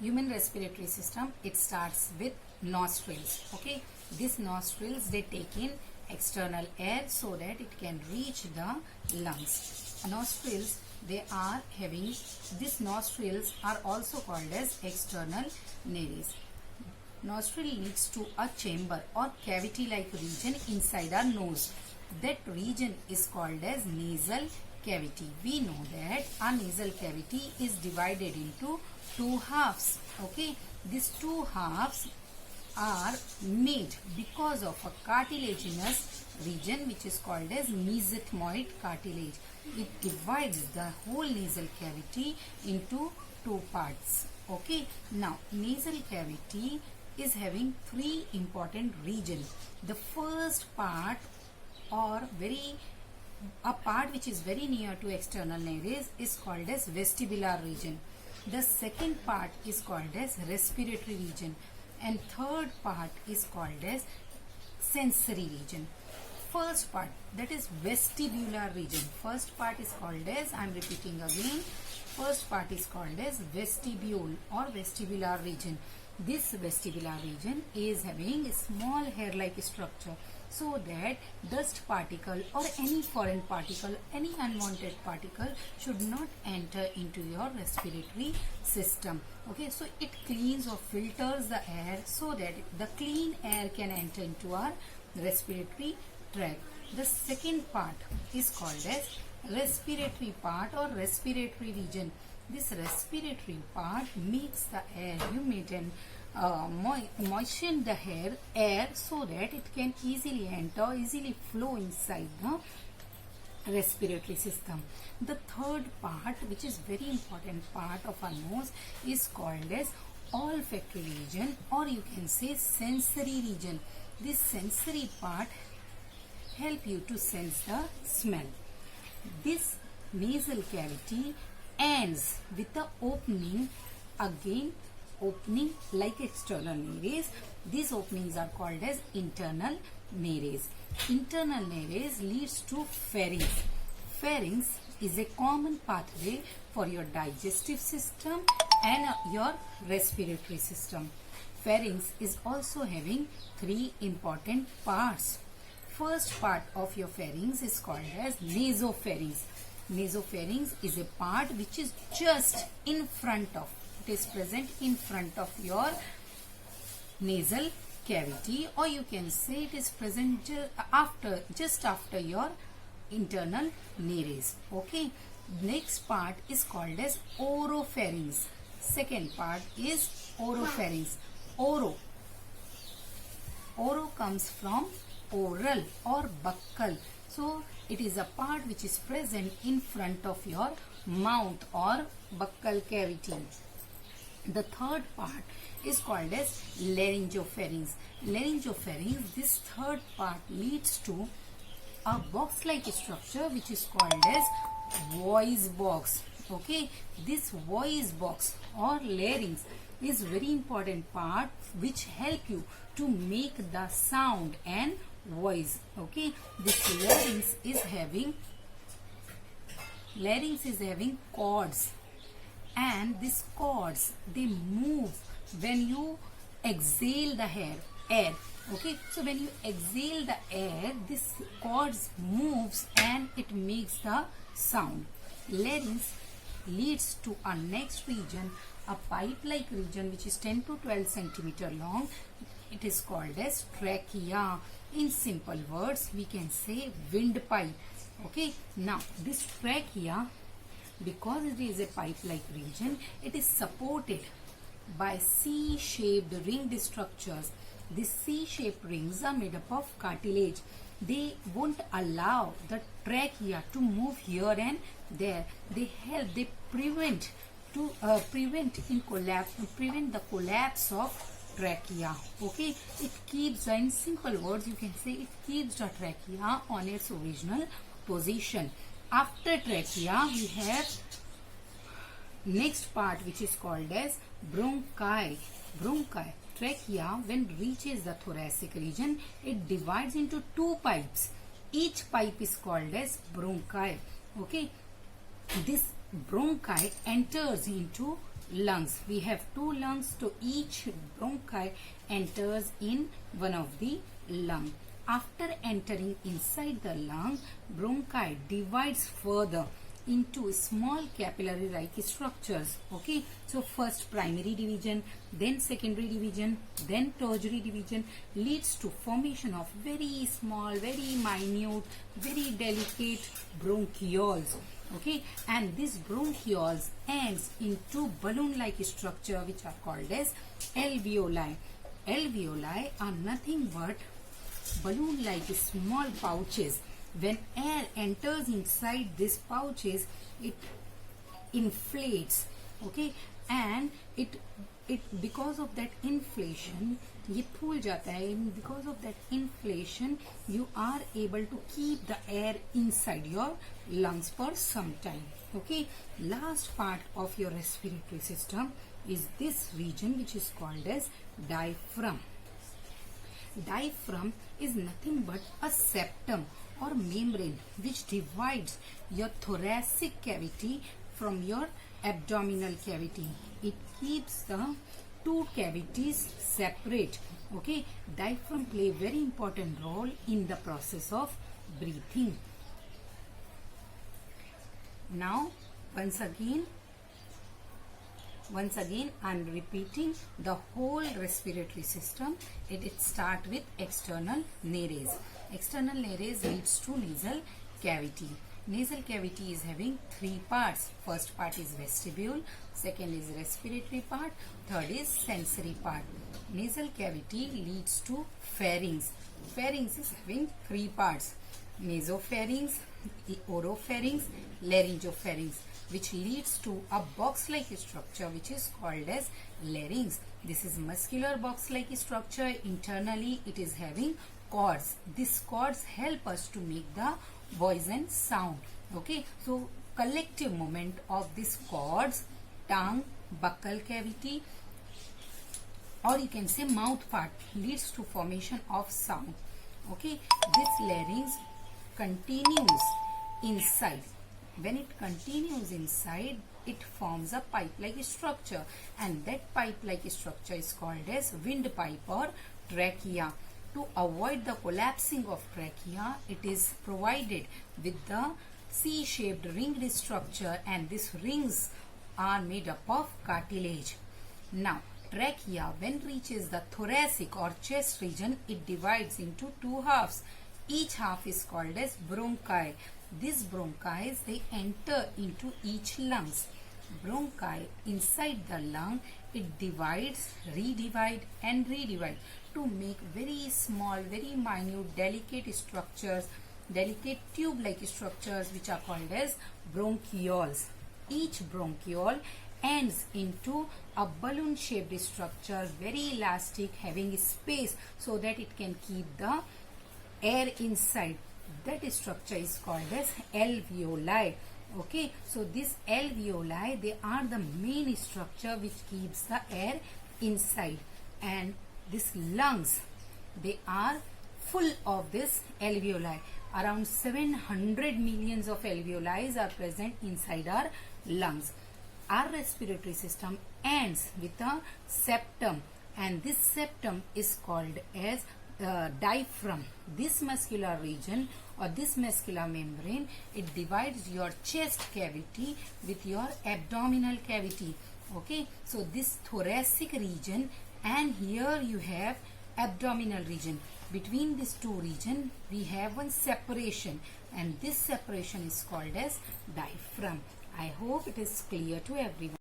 Human respiratory system, it starts with nostrils. Okay, these nostrils, they take in external air so that it can reach the lungs. Nostrils, they are having, these nostrils are also called as external nares. Nostril leads to a chamber or cavity like region inside our nose. That region is called as nasal cavity. We know that our nasal cavity is divided into two halves. Okay, these two halves are made because of a cartilaginous region which is called as mesenteroid cartilage. It divides the whole nasal cavity into two parts. Okay, now nasal cavity is having three important regions. The first part, or a part which is very near to external nares, is called as vestibular region. The second part is called as respiratory region, and third part is called as sensory region. First part, that is vestibular region. First part is called as, I am repeating again, first part is called as vestibule or vestibular region. This vestibular region is having a small hair-like structure so that dust particle or any foreign particle, any unwanted particle should not enter into your respiratory system. Okay, so it cleans or filters the air so that the clean air can enter into our respiratory tract. The second part is called as respiratory part or respiratory region. This respiratory part makes the air humid and moisten the air so that it can easily enter, easily flow inside the respiratory system. The third part, which is very important part of our nose, is called as olfactory region, or you can say sensory region. This sensory part help you to sense the smell. This nasal cavity ends with the opening, again opening like external nares. These openings are called as internal nares. Internal nares leads to pharynx. Pharynx is a common pathway for your digestive system and your respiratory system. Pharynx is also having three important parts. First part of your pharynx is called as nasopharynx. Nasopharynx is a part which is just in front of, it is present in front of your nasal cavity, or you can say it is present just after your internal nares. Okay, next part is called as oropharynx. Second part is oropharynx. Oro comes from oral or buccal, so it is a part which is present in front of your mouth or buccal cavity. The third part is called as laryngopharynx. Laryngopharynx, this third part leads to a box-like structure which is called as voice box. Okay, this voice box or larynx is very important part which help you to make the sound and voice. Okay, this larynx is having cords, and these cords, they move when you exhale the air. Okay, so when you exhale the air, this cords moves and it makes the sound. Larynx leads to our next region, a pipe-like region which is 10 to 12 centimeter long. It is called as trachea. In simple words, we can say windpipe. Okay, now this trachea, because it is a pipe-like region, it is supported by C-shaped ringed structures. These C-shaped rings are made up of cartilage. They won't allow the trachea to move here and there. They prevent the collapse of trachea. Okay, it keeps, in simple words you can say, it keeps the trachea on its original position. After trachea, we have next part which is called as bronchi. Trachea, when reaches the thoracic region, it divides into two pipes. Each pipe is called as bronchi. Okay, this bronchi enters into lungs. We have two lungs, so each bronchi enters in one of the lung. After entering inside the lung, bronchi divides further into small capillary-like structures. Okay, so first primary division, then secondary division, then tertiary division leads to formation of very small, very minute, very delicate bronchioles. Okay, and these bronchioles ends into balloon-like structure which are called as alveoli. Alveoli are nothing but balloon-like small pouches. When air enters inside these pouches, it inflates. Okay, and it because of that inflation ये फूल जाता है. Because of that inflation you are able to keep the air inside your lungs for some time. Okay, last part of your respiratory system is this region which is called as diaphragm. Diaphragm is nothing but a septum or membrane which divides your thoracic cavity from your abdominal cavity. It keeps the two cavities separate. Okay, diaphragm play very important role in the process of breathing. Now once again I'm repeating the whole respiratory system. It starts with external nares. External nares leads to nasal cavity. Nasal cavity is having three parts. First part is vestibule, second is respiratory part, third is sensory part. Nasal cavity leads to pharynx. Pharynx is having three parts: nasopharynx, oropharynx, laryngopharynx, which leads to a box-like structure which is called as larynx. This is muscular box-like structure. Internally it is having cords. These cords help us to make the voice and sound. Okay, so collective movement of these cords, tongue, buccal cavity, or you can say mouth part, leads to formation of sound. Okay, this larynx continues inside. When it continues inside, it forms a pipe-like structure, and that pipe-like structure is called as windpipe or trachea. To avoid the collapsing of trachea, it is provided with the C-shaped ringed structure, and these rings are made up of cartilage. Now, trachea, when reaches the thoracic or chest region, it divides into two halves. Each half is called as bronchi. These bronchi, they enter into each lungs. Bronchi inside the lung, it divides, redivide and redivide to make very small, very minute, delicate structures, delicate tube-like structures which are called as bronchioles. Each bronchiole ends into a balloon-shaped structure, very elastic, having space so that it can keep the air inside. That structure is called as alveoli. Okay, so these alveoli, they are the main structure which keeps the air inside, and these lungs, they are full of this alveoli. Around 700 millions of alveoli are present inside our lungs. Our respiratory system ends with a septum, and this septum is called as diaphragm. This muscular region or this muscular membrane, it divides your chest cavity with your abdominal cavity. Okay, so this thoracic region, and here you have abdominal region. Between these two regions we have one separation, and this separation is called as diaphragm. I hope it is clear to everyone.